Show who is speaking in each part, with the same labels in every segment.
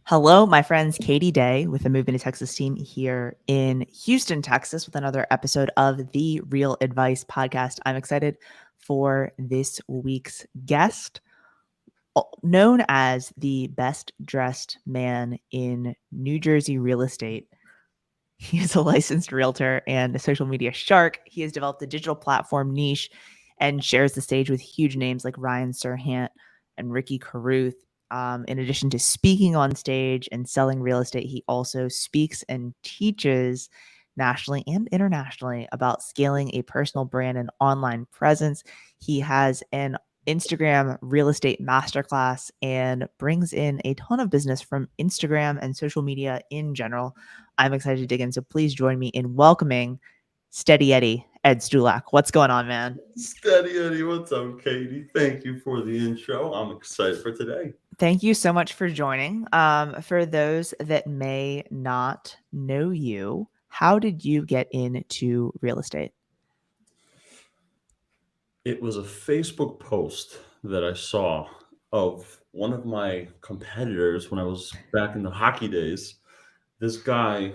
Speaker 1: Hello, my friends. Katie Day with the Moving to Texas team here in Houston, Texas, with another episode of the Real Advice podcast. I'm excited for this week's guest, known as the best dressed man in New Jersey real estate. He is a licensed realtor and a social media shark. He has developed a digital platform niche and shares the stage with huge names like Ryan Serhant and Ricky Carruth. In addition to speaking on stage and selling real estate, he also speaks and teaches nationally and internationally about scaling a personal brand and online presence. He has an Instagram real estate masterclass and brings in a ton of business from Instagram and social media in general. I'm excited to dig in. So please join me in welcoming Steady Eddie, Ed Stulak. What's going on, man?
Speaker 2: Steady Eddie, what's up, Katie? Thank you for the intro. I'm excited for today.
Speaker 1: Thank you so much for joining. For those that may not know you, how did you get into real estate?
Speaker 2: It was a Facebook post that I saw of one of my competitors when I was back in the hockey days. This guy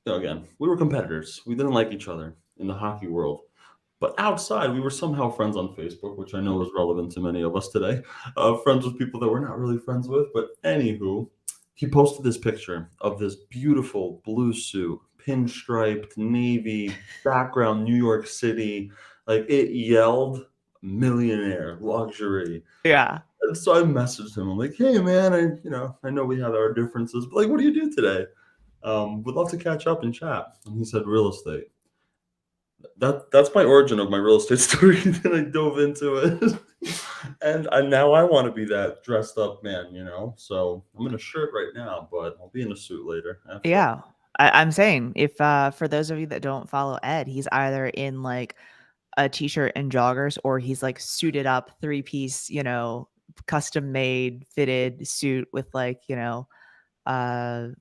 Speaker 2: again, we were competitors. We didn't like each other in the hockey world. But outside, we were somehow friends on Facebook, which I know is relevant to many of us today. Friends with people that we're not really friends with. But anywho, he posted this picture of this beautiful blue suit, pinstriped, navy, background, New York City. Like it yelled millionaire, luxury.
Speaker 1: Yeah.
Speaker 2: And so I messaged him. I'm like, hey, man, I know we have our differences, but like, what do you do today? Would love to catch up and chat. And he said, real estate. That's my origin of my real estate story. Then I dove into it, and now I want to be that dressed up man. So I'm in a shirt right now, but I'll be in a suit later. After.
Speaker 1: Yeah. I'm saying if for those of you that don't follow Ed, he's either in like a t-shirt and joggers or he's like suited up three-piece, custom made fitted suit with like,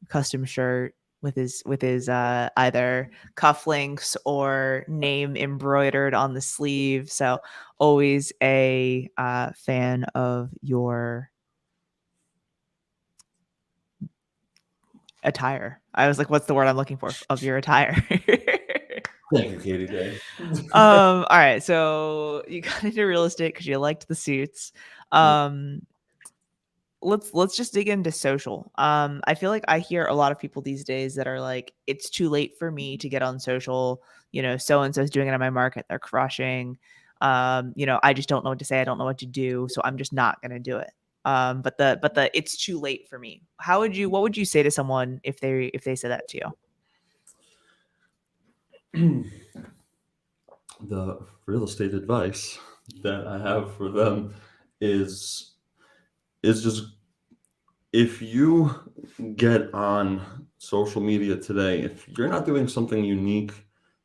Speaker 1: custom shirt with his either cufflinks or name embroidered on the sleeve. So always a fan of your attire. I was like, what's the word I'm looking for? Of your attire.
Speaker 2: Thank you, Katie Day.
Speaker 1: All right. So you got into real estate because you liked the suits. Um, let's just dig into social. I feel like I hear a lot of people these days that are like, it's too late for me to get on social. So and so's doing it on my market. They're crushing. I just don't know what to say. I don't know what to do. So I'm just not gonna do it. But the it's too late for me. What would you say to someone if they said that to you?
Speaker 2: The real estate advice that I have for them is just if you get on social media today, if you're not doing something unique,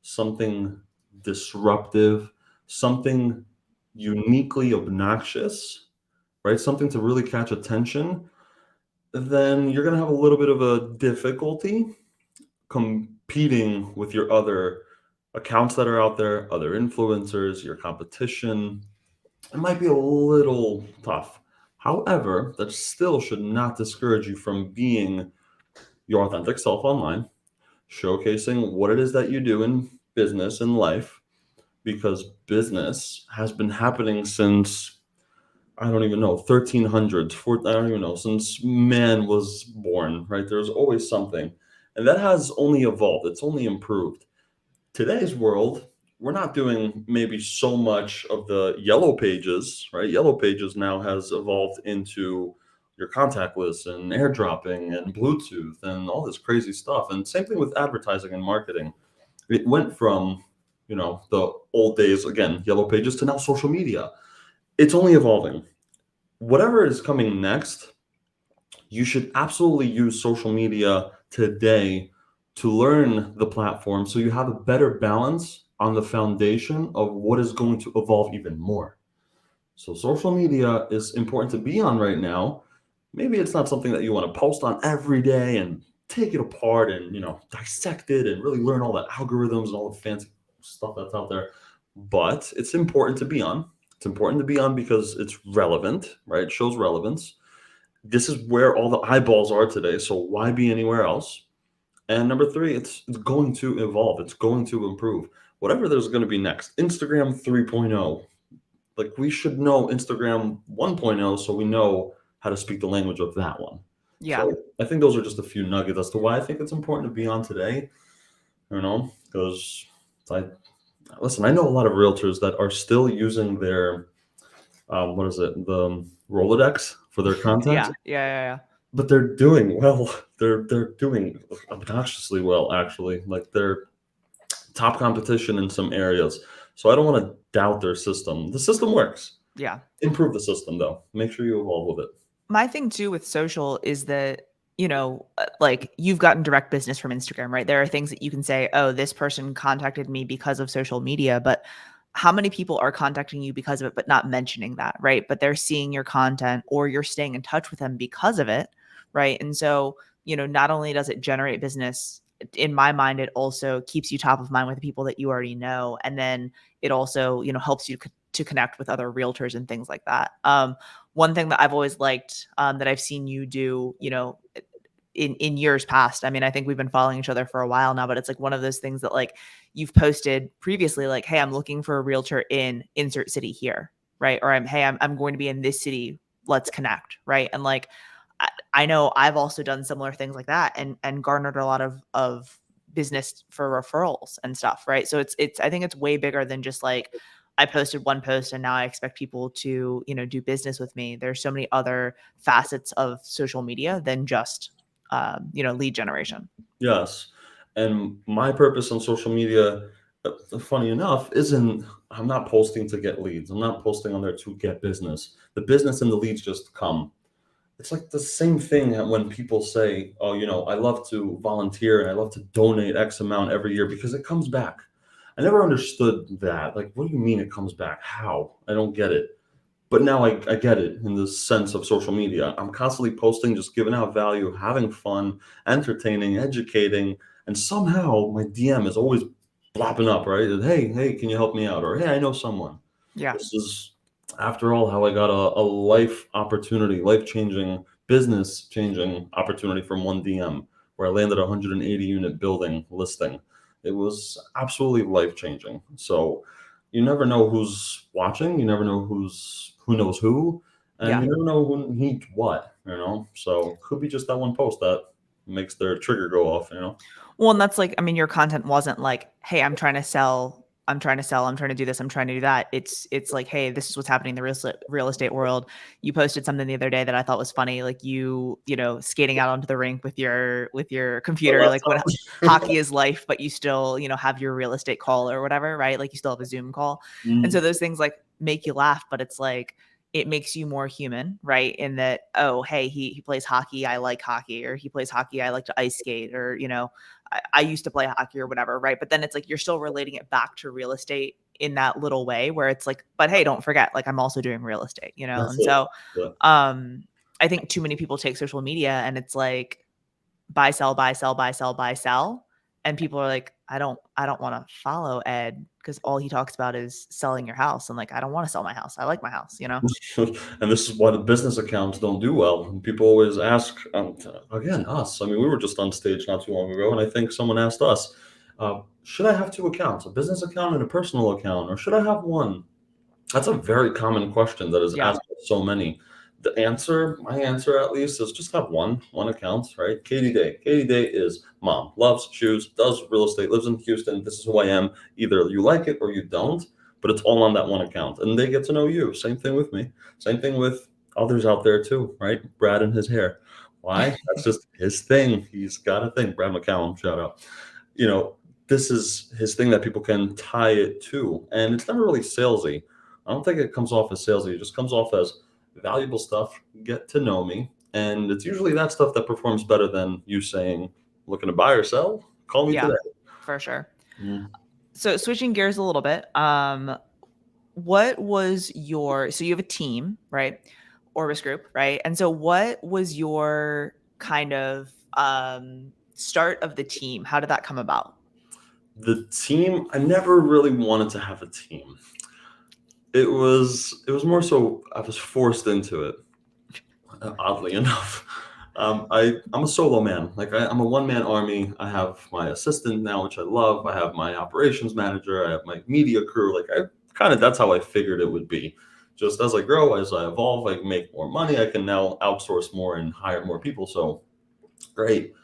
Speaker 2: something disruptive, something uniquely obnoxious, right? Something to really catch attention, then you're going to have a little bit of a difficulty competing with your other accounts that are out there, other influencers, your competition. It might be a little tough. However, that still should not discourage you from being your authentic self online, showcasing what it is that you do in business and life, because business has been happening since, I don't even know, 1300s, I don't even know, since man was born, right? There's always something. And that has only evolved, it's only improved. Today's world, we're not doing maybe so much of the yellow pages, right? Yellow pages now has evolved into your contact lists and airdropping and Bluetooth and all this crazy stuff. And same thing with advertising and marketing. It went from, the old days, again, yellow pages to now social media. It's only evolving. Whatever is coming next, you should absolutely use social media today to learn the platform so you have a better balance on the foundation of what is going to evolve even more. So social media is important to be on right now. Maybe it's not something that you want to post on every day and take it apart and dissect it and really learn all the algorithms and all the fancy stuff that's out there. But it's important to be on. It's important to be on because it's relevant, right? It shows relevance. This is where all the eyeballs are today. So why be anywhere else? And number three, it's going to evolve. It's going to improve. Whatever there's going to be next. Instagram 3.0. Like we should know Instagram 1.0 so we know how to speak the language of that one.
Speaker 1: Yeah.
Speaker 2: So I think those are just a few nuggets as to why I think it's important to be on today. Because I listen, I know a lot of realtors that are still using their what is it, the Rolodex for their content,
Speaker 1: Yeah. Yeah. Yeah. Yeah.
Speaker 2: but they're doing well. They're doing obnoxiously well, actually. Like they're top competition in some areas. So I don't want to doubt their system. The system works.
Speaker 1: Yeah.
Speaker 2: Improve the system though. Make sure you evolve with it.
Speaker 1: My thing too with social is that, like you've gotten direct business from Instagram, right? There are things that you can say, oh, this person contacted me because of social media, but how many people are contacting you because of it, but not mentioning that, right? But they're seeing your content or you're staying in touch with them because of it, right? And so, not only does it generate business, in my mind, it also keeps you top of mind with the people that you already know. And then it also, helps you to connect with other realtors and things like that. One thing that I've always liked, that I've seen you do, in years past. I mean, I think we've been following each other for a while now, but it's like one of those things that like you've posted previously, like, hey, I'm looking for a realtor in insert city here, right? Or I'm going to be in this city. Let's connect, right? And like I know I've also done similar things like that and garnered a lot of business for referrals and stuff, right? So it's I think it's way bigger than just like I posted one post and now I expect people to, do business with me. There's so many other facets of social media than just lead generation.
Speaker 2: Yes. And my purpose on social media, funny enough, isn't I'm not posting to get leads. I'm not posting on there to get business. The business and the leads just come. It's like the same thing when people say, "Oh, I love to volunteer and I love to donate X amount every year because it comes back." I never understood that. Like, what do you mean it comes back? How? I don't get it. But now I get it in the sense of social media. I'm constantly posting, just giving out value, having fun, entertaining, educating, and somehow my DM is always blopping up, right? Hey, can you help me out? Or hey, I know someone.
Speaker 1: Yeah.
Speaker 2: This is, after all, how I got a life opportunity, life changing, business changing opportunity from one DM where I landed a 180 unit building listing. It was absolutely life changing. So you never know who's watching, you never know who knows who, and
Speaker 1: Yeah.
Speaker 2: you never know who needs what, So could be just that one post that makes their trigger go off.
Speaker 1: Well, and that's like, I mean, your content wasn't like, hey, I'm trying to do this, I'm trying to do that. It's like, hey, this is what's happening in the real estate world. You posted something the other day that I thought was funny, like skating out onto the rink with your
Speaker 2: But
Speaker 1: computer, like when hockey is life, but you still, have your real estate call or whatever, right? Like you still have a Zoom call. And so
Speaker 2: Mm,
Speaker 1: those things like make you laugh, but it's like it makes you more human, right? In that, oh, hey, he plays hockey, I like hockey, or he plays hockey, I like to ice skate, or I used to play hockey or whatever, right? But then it's like you're still relating it back to real estate in that little way where it's like, but hey, don't forget, like I'm also doing real estate,
Speaker 2: that's
Speaker 1: And
Speaker 2: it.
Speaker 1: so
Speaker 2: Yeah.
Speaker 1: um I think too many people take social media and it's like buy, sell, buy, sell, buy, sell, buy, sell. And people are like, I don't want to follow Ed because all he talks about is selling your house. And like, I don't want to sell my house. I like my house.
Speaker 2: And this is why the business accounts don't do well. And people always ask, again, us. I mean, we were just on stage not too long ago, and I think someone asked us, should I have two accounts, a business account and a personal account, or should I have one? That's a very common question that is
Speaker 1: Yeah.
Speaker 2: asked by so many. My answer at least, is just have one account, right? Katie Day. Katie Day is mom, loves shoes, does real estate, lives in Houston. This is who I am. Either you like it or you don't, but it's all on that one account. And they get to know you. Same thing with me. Same thing with others out there too, right? Brad and his hair. Why? That's just his thing. He's got a thing. Brad McCallum, shout out. You know, this is his thing that people can tie it to. And it's never really salesy. I don't think it comes off as salesy. It just comes off as valuable stuff. Get to know me. And it's usually that stuff that performs better than you saying, looking to buy or sell? Call me
Speaker 1: Yeah,
Speaker 2: today.
Speaker 1: for sure.
Speaker 2: Mm.
Speaker 1: So switching gears a little bit, what was your so you have a team, right? Orbis Group, right? And so what was your kind of start of the team? How did that come about?
Speaker 2: The team, I never really wanted to have a team. It was more so I was forced into it. Oddly enough. I'm a solo man. Like I'm a one man army. I have my assistant now, which I love. I have my operations manager. I have my media crew. Like I kind of that's how I figured it would be. Just as I grow, as I evolve, I can make more money. I can now outsource more and hire more people. So great.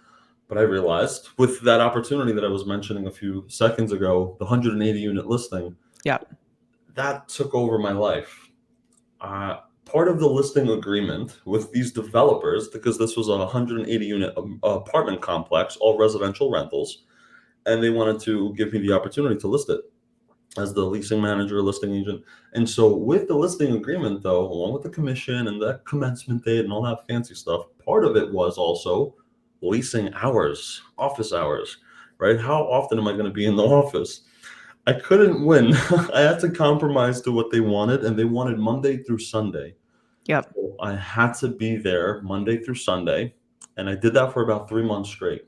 Speaker 2: But I realized with that opportunity that I was mentioning a few seconds ago, the 180 unit listing,
Speaker 1: Yep.
Speaker 2: that took over my life. uh, Part of the listing agreement with these developers, because this was a 180 unit apartment complex, all residential rentals, and they wanted to give me the opportunity to list it as the leasing manager, listing agent. And so, with the listing agreement, though, along with the commission and the commencement date and all that fancy stuff, part of it was also leasing hours, office hours, right? How often am I going to be in the office? I couldn't win. I had to compromise to what they wanted, and they wanted Monday through Sunday.
Speaker 1: Yep.
Speaker 2: So I had to be there Monday through Sunday, and I did that for about 3 months straight.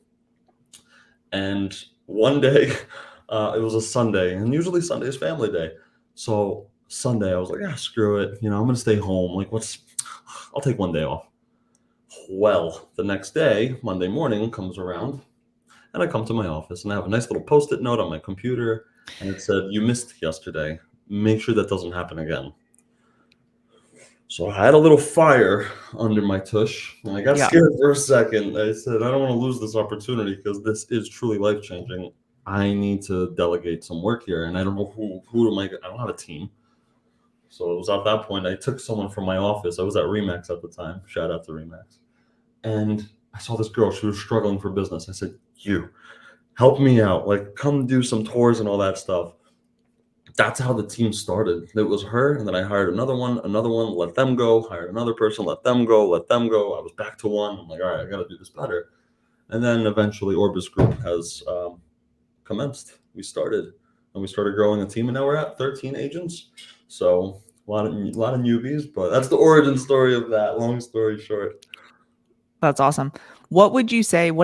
Speaker 2: And one day, it was a Sunday, and usually Sunday is family day. So Sunday, I was like, ah, screw it. I'm gonna stay home. Like, I'll take one day off. Well, the next day, Monday morning comes around, and I come to my office, and I have a nice little post-it note on my computer, and it said, "You missed yesterday. Make sure that doesn't happen again." So I had a little fire under my tush, and I got
Speaker 1: Yeah.
Speaker 2: scared for a second. I said, I don't want to lose this opportunity because this is truly life changing. I need to delegate some work here, and I don't know who am I don't have a team. So it was at that point I took someone from my office. I was at Remax at the time. Shout out to Remax. And I saw this girl. She was struggling for business. I said, "You help me out. Like, come do some tours and all that stuff." That's how the team started. It was her, and then I hired another one, let them go, hired another person, let them go, let them go. I was back to one. I'm like, all right, I got to do this better. And then eventually, Orbis Group has commenced. We started growing a team, and now we're at 13 agents. So a lot of newbies, but that's the origin story of that. Long story short.
Speaker 1: That's awesome. What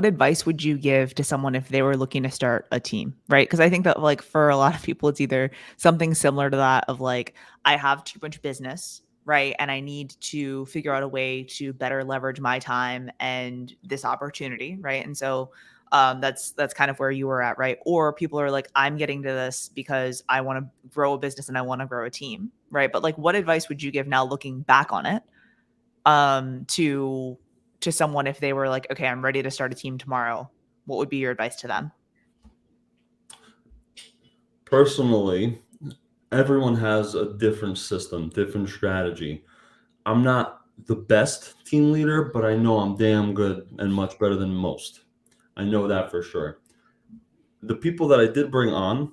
Speaker 1: advice would you give to someone if they were looking to start a team, right? Because I think that like for a lot of people, it's either something similar to that of like, I have too much business, right? And I need to figure out a way to better leverage my time and this opportunity, right? And so that's kind of where you were at, right? Or people are like, I'm getting to this because I want to grow a business and I want to grow a team, right? But like, what advice would you give now looking back on it? To someone if they were like, okay, I'm ready to start a team tomorrow, what would be your advice to them?
Speaker 2: Personally, everyone has a different system, different strategy. I'm not the best team leader, but I know I'm damn good and much better than most. I know that for sure. The people that I did bring on,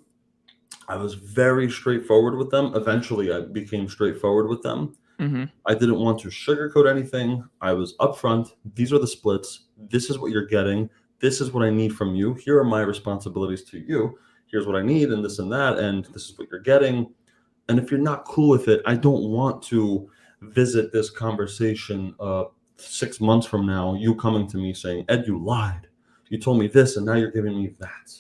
Speaker 2: I was very straightforward with them. Eventually, I became straightforward with them.
Speaker 1: Mm-hmm.
Speaker 2: I didn't want to sugarcoat anything. I was upfront. These are the splits. This is what you're getting. This is what I need from you. Here are my responsibilities to you. Here's what I need, and this and that, and this is what you're getting. And if you're not cool with it, I don't want to visit this conversation 6 months from now, you coming to me saying, Ed, you lied. You told me this, and now you're giving me that.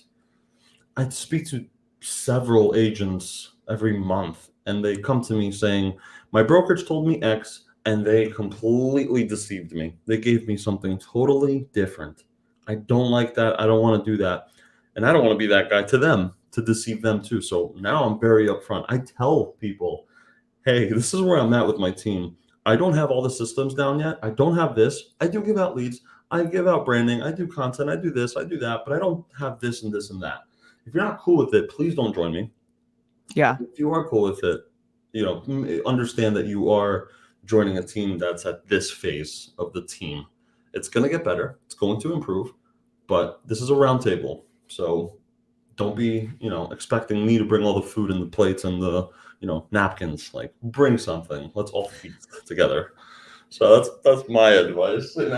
Speaker 2: I speak to several agents every month, and they come to me saying, my brokerage told me X, and they completely deceived me. They gave me something totally different. I don't like that. I don't want to do that. And I don't want to be that guy to them to deceive them too. So now I'm very upfront. I tell people, hey, this is where I'm at with my team. I don't have all the systems down yet. I don't have this. I do give out leads. I give out branding. I do content. I do this. I do that. But I don't have this and this and that. If you're not cool with it, please don't join me.
Speaker 1: Yeah.
Speaker 2: If you are cool with it, understand that you are joining a team that's at this phase of the team. It's going to get better. It's going to improve. But this is a round table. So don't be, expecting me to bring all the food and the plates and the, napkins. Like, bring something. Let's all feast together. So that's my advice.
Speaker 1: No,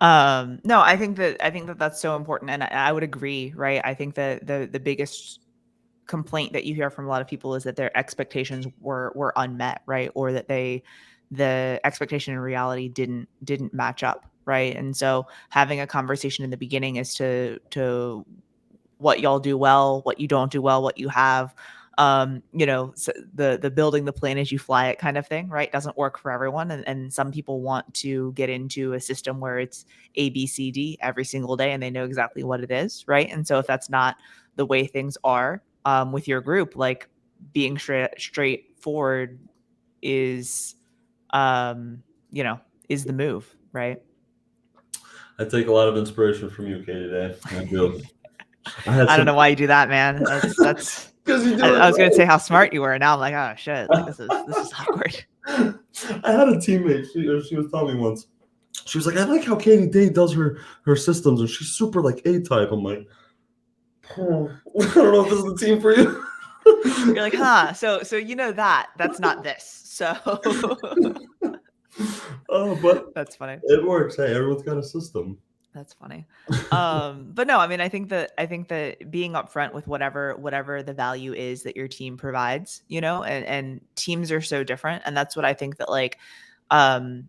Speaker 1: I think that that's so important, and I would agree, right? I think that the biggest complaint that you hear from a lot of people is that their expectations were unmet, right? Or that the expectation and reality didn't match up, right? And so having a conversation in the beginning as to what y'all do well, what you don't do well, what you have, So the building the plane as you fly it kind of thing, right? Doesn't work for everyone. And some people want to get into a system where it's A, B, C, D every single day and they know exactly what it is, right? And so if that's not the way things are with your group, like being straightforward is, um, is the move, right?
Speaker 2: I take a lot of inspiration from you, Katie. Today, I do. I had
Speaker 1: I don't
Speaker 2: some
Speaker 1: know why you do that, man. That's
Speaker 2: because you do
Speaker 1: I
Speaker 2: it
Speaker 1: was gonna
Speaker 2: right.
Speaker 1: say how smart you were. Now I'm like, oh shit, like this is awkward.
Speaker 2: I had a teammate. She was telling me once. She was like, I like how Katie Day does her systems, and she's super like A type. I'm like, oh, I don't know if this is the team for you.
Speaker 1: You're like, huh? So that's not this. So
Speaker 2: Oh, but
Speaker 1: that's funny.
Speaker 2: it works. Hey, everyone's got a system.
Speaker 1: That's funny. But no, I mean, I think that being upfront with whatever the value is that your team provides, and teams are so different, and that's what I think that like,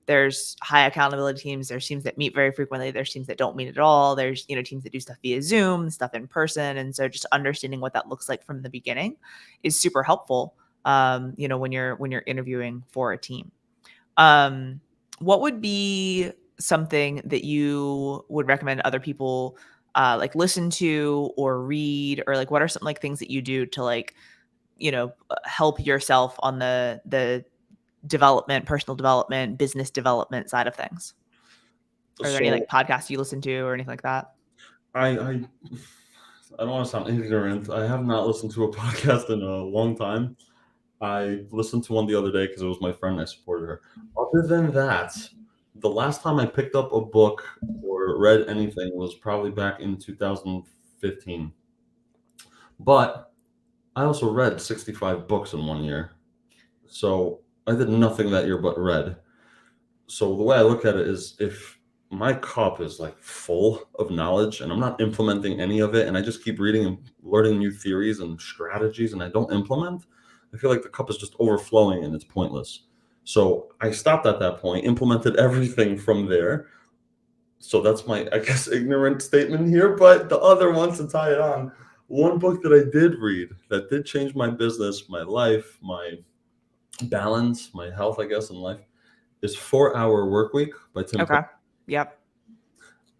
Speaker 1: there's high accountability teams. There's teams that meet very frequently. There's teams that don't meet at all. There's teams that do stuff via Zoom, stuff in person, and so just understanding what that looks like from the beginning is super helpful. When you're interviewing for a team. What would be something that you would recommend other people like listen to or read, or like what are some like things that you do to like help yourself on the development, personal development, business development side of things? Are there any
Speaker 2: So
Speaker 1: like podcasts you listen to or anything like that?
Speaker 2: I don't want to sound ignorant. I have not listened to a podcast in a long time. I listened to one the other day because it was my friend. I supported her. Other than that, the last time I picked up a book or read anything was probably back in 2015. But I also read 65 books in one year. So I did nothing that year but read. So the way I look at it is if my cup is like full of knowledge and I'm not implementing any of it and I just keep reading and learning new theories and strategies and I don't implement, I feel like the cup is just overflowing and it's pointless. So I stopped at that point, implemented everything from there. So that's my, I guess, ignorant statement here. But the other one, to tie it on, one book that I did read that did change my business, my life, my balance, my health, I guess, in life is 4 Hour Work Week by Tim Ferriss.
Speaker 1: Okay. Yep.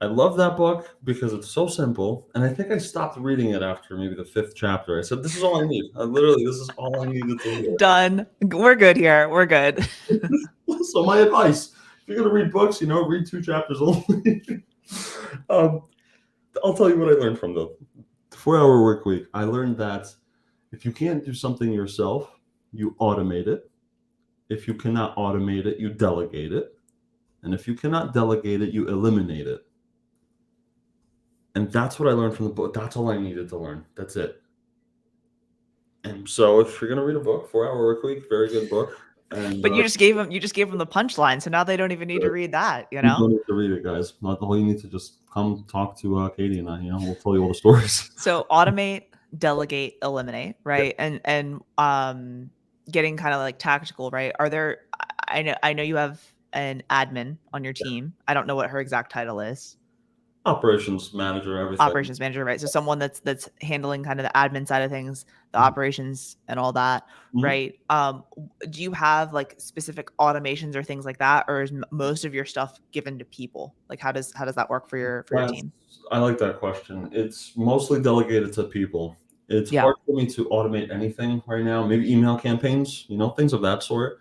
Speaker 2: I love that book because it's so simple. And I think I stopped reading it after maybe the fifth chapter. I said, this is all I need. This is all I needed to hear.
Speaker 1: Done. We're good here. We're good.
Speaker 2: So my advice, if you're going to read books, read 2 chapters only. um, I'll tell you what I learned from the 4 Hour Work Week. I learned that if you can't do something yourself, you automate it. If you cannot automate it, you delegate it. And if you cannot delegate it, you eliminate it. And that's what I learned from the book. That's all I needed to learn. That's it. And so if you're going to read a book, 4 Hour Work Week, very good book. And
Speaker 1: But you just gave them the punchline, so now they don't even need to read that,
Speaker 2: you don't need to read it, guys. Not all you need to just come talk to Katie and I. We'll tell you all the stories.
Speaker 1: So automate, delegate, eliminate, right? And getting kind of like tactical, right? Are there I know you have an admin on your team. I don't know what her exact title is.
Speaker 2: Operations manager, everything.
Speaker 1: Operations manager, right? So someone that's handling kind of the admin side of things, the operations and all that,
Speaker 2: Mhm.
Speaker 1: right? Do you have like specific automations or things like that, or is most of your stuff given to people? Like how does that work for your team?
Speaker 2: I like that question. It's mostly delegated to people. It's
Speaker 1: Yeah.
Speaker 2: hard for me to automate anything right now. Maybe email campaigns, things of that sort.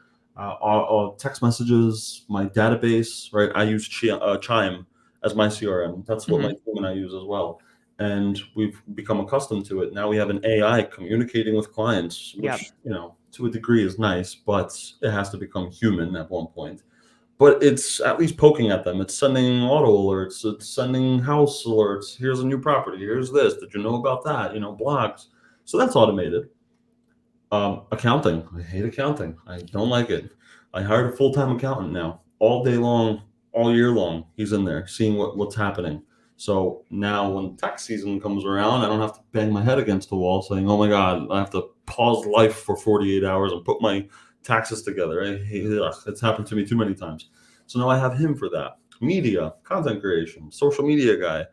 Speaker 2: Text messages, my database, right? I use Chime as my CRM. That's what my
Speaker 1: Mhm.
Speaker 2: team and I use as well. And we've become accustomed to it. Now we have an AI communicating with clients,
Speaker 1: Yep.
Speaker 2: which, to a degree is nice, but it has to become human at one point. But it's at least poking at them. It's sending auto alerts. It's sending house alerts. Here's a new property. Here's this. Did you know about that? Blogs. So that's automated. Accounting. I hate accounting. I don't like it. I hired a full-time accountant now. All day long, all year long, he's in there seeing what's happening. So now when tax season comes around, I don't have to bang my head against the wall saying, oh my God, I have to pause life for 48 hours and put my taxes together. It's happened to me too many times. So now I have him for that. Media, content creation, social media guy,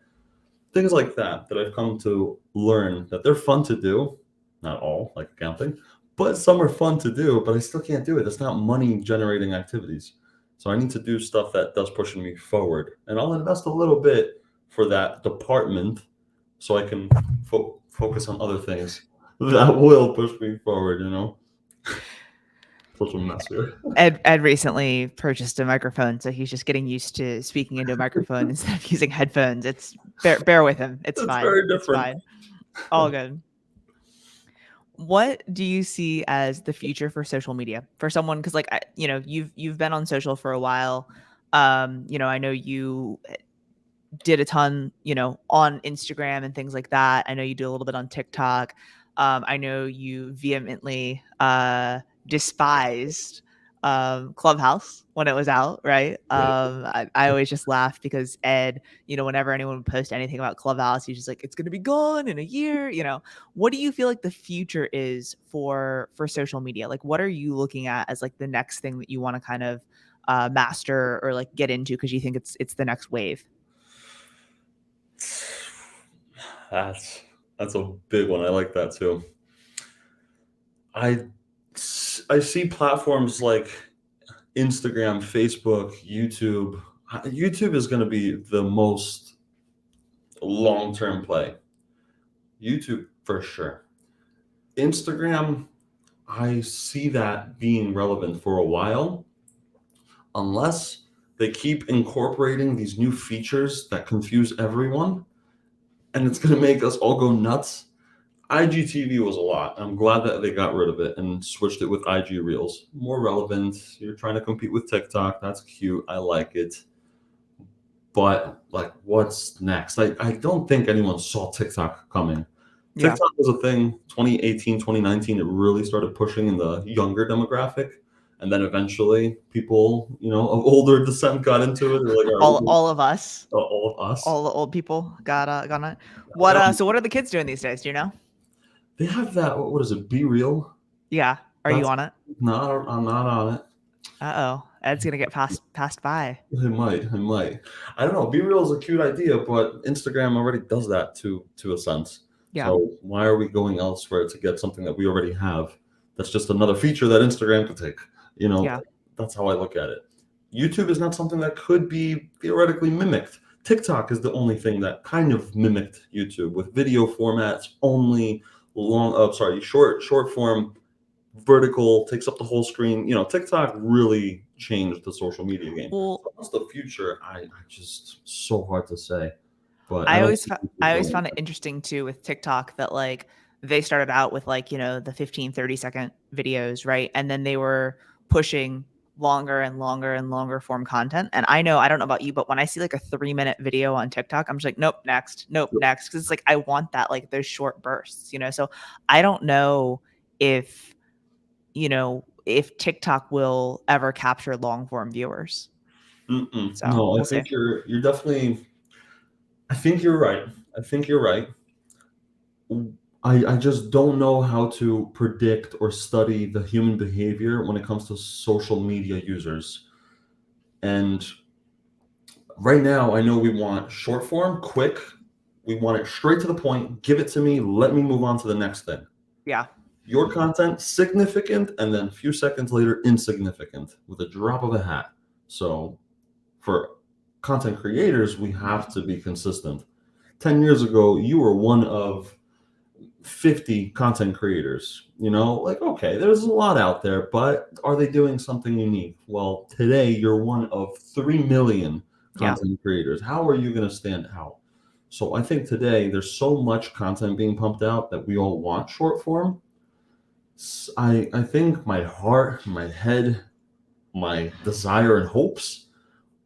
Speaker 2: things like that I've come to learn that they're fun to do. not all, like accounting, but some are fun to do, but I still can't do it. It's not money generating activities. So I need to do stuff that does push me forward. And I'll invest a little bit for that department so I can focus on other things that will push me forward, Such a mess here.
Speaker 1: Ed recently purchased a microphone, so he's just getting used to speaking into a microphone instead of using headphones. It's bear with him. It's
Speaker 2: That's
Speaker 1: fine.
Speaker 2: very
Speaker 1: It's
Speaker 2: different.
Speaker 1: fine. All good. What do you see as the future for social media for someone? Because you've been on social for a while. I know you did a ton, on Instagram and things like that. I know you do a little bit on TikTok. I know you vehemently despised Clubhouse when it was out, right?
Speaker 2: Right.
Speaker 1: I always just laughed because Ed, whenever anyone would post anything about Clubhouse, he's just like, it's going to be gone in a year. What do you feel like the future is for social media? Like, what are you looking at as like the next thing that you want to kind of master or like get into because you think it's the next wave?
Speaker 2: That's that's a big one. I like that too. I I see platforms like Instagram, Facebook, YouTube. YouTube is going to be the most long-term play. YouTube for sure. Instagram, I see that being relevant for a while unless they keep incorporating these new features that confuse everyone and it's going to make us all go nuts. IGTV was a lot. I'm glad that they got rid of it and switched it with IG Reels. More relevant. You're trying to compete with TikTok. That's cute. I like it. But like, what's next? I don't think anyone saw TikTok coming.
Speaker 1: Yeah.
Speaker 2: TikTok was a thing 2018, 2019. It really started pushing in the younger demographic. And then eventually people, of older descent got into it. They're like, all right,
Speaker 1: All of us,
Speaker 2: all of us.
Speaker 1: all the old people got on it.
Speaker 2: Yeah.
Speaker 1: So what are the kids doing these days? Do you know?
Speaker 2: They have that, what is it, Be Real?
Speaker 1: Yeah. Are you
Speaker 2: That's
Speaker 1: on it?
Speaker 2: not, I'm not on it.
Speaker 1: Uh-oh. Ed's gonna get passed by.
Speaker 2: It might. It might. I don't know. Be Real is a cute idea, but Instagram already does that to a sense.
Speaker 1: Yeah.
Speaker 2: So why are we going elsewhere to get something that we already have? That's just another feature that Instagram could take. You know,
Speaker 1: Yeah.
Speaker 2: that's how I look at it. YouTube is not something that could be theoretically mimicked. TikTok is the only thing that kind of mimicked YouTube with video formats only short form vertical takes up the whole screen. TikTok really changed the social media game.
Speaker 1: Well,
Speaker 2: So what's the future? I just so hard to say, but I
Speaker 1: I
Speaker 2: don't
Speaker 1: always
Speaker 2: think
Speaker 1: fo-
Speaker 2: we could
Speaker 1: I
Speaker 2: go
Speaker 1: always found it
Speaker 2: anywhere.
Speaker 1: interesting too with TikTok that like they started out with like, the 15-30 second videos, right? And then they were pushing longer and longer and longer form content. And I don't know about you, but when I see like a 3-minute video on TikTok, I'm just like, nope, next, nope, next. Cause it's like I want that, like those short bursts. So I don't know if, if TikTok will ever capture long form viewers.
Speaker 2: Mm-mm.
Speaker 1: So
Speaker 2: No, I
Speaker 1: we'll see.
Speaker 2: think you're definitely. I think you're right. I think you're right. I just don't know how to predict or study the human behavior when it comes to social media users. And right now, I know we want short form, quick. We want it straight to the point. Give it to me. Let me move on to the next thing.
Speaker 1: Yeah.
Speaker 2: Your content significant, and then a few seconds later, insignificant with a drop of a hat. So, for content creators, we have to be consistent. 10 years ago, you were one of 50 content creators. Like, okay, there's a lot out there, but are they doing something unique? Well, today you're one of 3 million
Speaker 1: Yeah.
Speaker 2: content creators. How are you going to stand out? So I think today there's so much content being pumped out that we all want short form. I think my heart, my head, my desire and hopes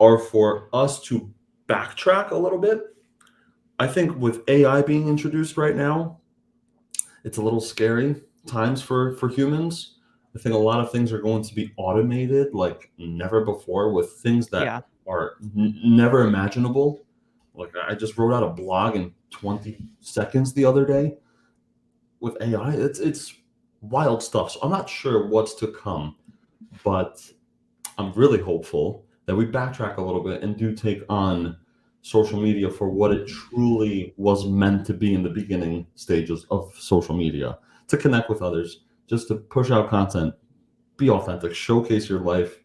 Speaker 2: are for us to backtrack a little bit. I think with AI being introduced right now, it's a little scary times for humans. I think a lot of things are going to be automated like never before with things that
Speaker 1: Yeah.
Speaker 2: are never imaginable. Like I just wrote out a blog in 20 seconds the other day with AI. It's wild stuff. So I'm not sure what's to come, but I'm really hopeful that we backtrack a little bit and do take on social media for what it truly was meant to be in the beginning stages of social media. to connect with others, just to push out content, be authentic, showcase your life.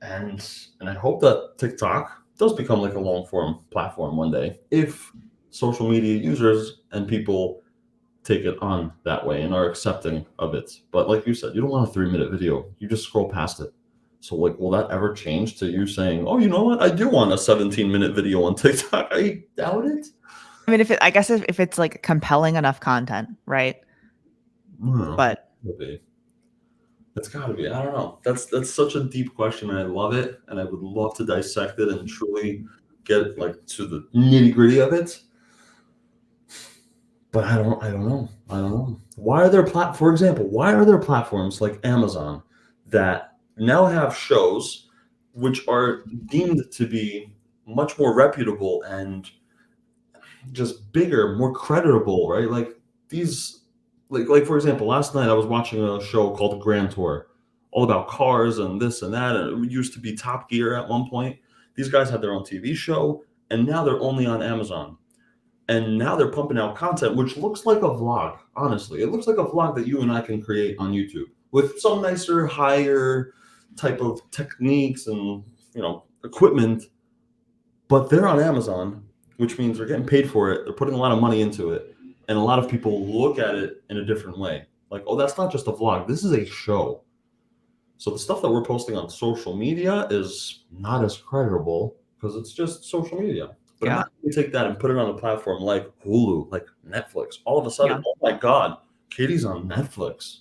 Speaker 2: And I hope that TikTok does become like a long form platform one day if social media users and people take it on that way and are accepting of it. But like you said, you don't want a 3-minute video. You just scroll past it. So like, will that ever change to you saying, "Oh, you know what? I do want a 17-minute video on TikTok." I doubt it.
Speaker 1: I mean, I guess if it's like compelling enough content, right? But
Speaker 2: It's got to be. I don't know. That's such a deep question, and I love it, and I would love to dissect it and truly get like to the nitty gritty of it. But I don't know. I don't know. Why are there for example, why are there platforms like Amazon that now have shows which are deemed to be much more reputable and just bigger, more creditable, right? Like these, like for example, last night I was watching a show called Grand Tour, all about cars and this and that. And it used to be Top Gear at one point. These guys had their own TV show, and now they're only on Amazon. And now they're pumping out content, which looks like a vlog. Honestly, it looks like a vlog that you and I can create on YouTube with some nicer, higher type of techniques and equipment. But they're on Amazon, which means they're getting paid for it. They're putting a lot of money into it. And a lot of people look at it in a different way. Like, oh, that's not just a vlog. This is a show. So the stuff that we're posting on social media is not as credible because it's just social media. But imagine we take that and put it on a platform like Hulu, like Netflix. All of a sudden, oh my God, Katie's on Netflix.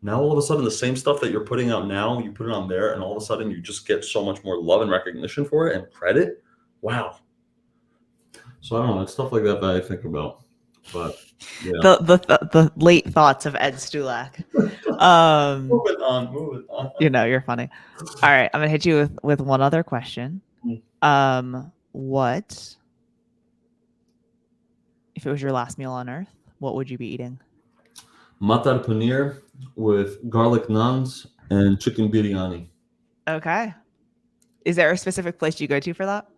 Speaker 2: Now all of a sudden, the same stuff that you're putting out now, you put it on there, and all of a sudden you just get so much more love and recognition for it and credit. Wow. So I don't know. It's stuff like that I think about. But yeah.
Speaker 1: The late thoughts of Ed Stulak.
Speaker 2: Move it on.
Speaker 1: You're funny. All right, I'm gonna hit you with one other question. What if it was your last meal on Earth? What would you be eating?
Speaker 2: Matar paneer with garlic naans and chicken biryani.
Speaker 1: Okay. Is there a specific place you go to for that?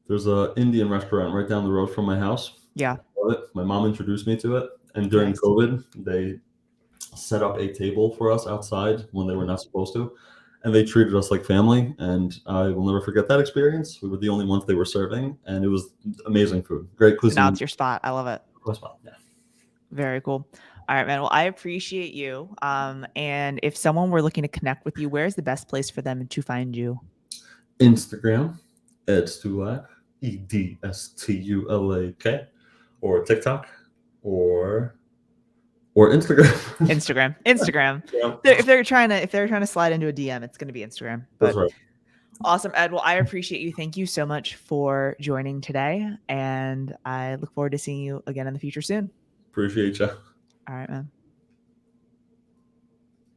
Speaker 2: There's an Indian restaurant right down the road from my house.
Speaker 1: Yeah.
Speaker 2: My mom introduced me to it, and during COVID, they set up a table for us outside when they were not supposed to, and they treated us like family, and I will never forget that experience. We were the only ones they were serving, and it was amazing food. Great cuisine.
Speaker 1: So now it's your spot. I love it.
Speaker 2: Yeah.
Speaker 1: Very cool. All right, man. Well, I appreciate you. And if someone were looking to connect with you, where's the best place for them to find you?
Speaker 2: Instagram, Ed Stulak, EDSTULAK, or TikTok, or Instagram.
Speaker 1: Instagram. Yeah. If they're trying to slide into a DM, it's going to be Instagram. But
Speaker 2: that's right.
Speaker 1: Awesome, Ed. Well, I appreciate you. Thank you so much for joining today, and I look forward to seeing you again in the future soon.
Speaker 2: Appreciate you.
Speaker 1: All right, man.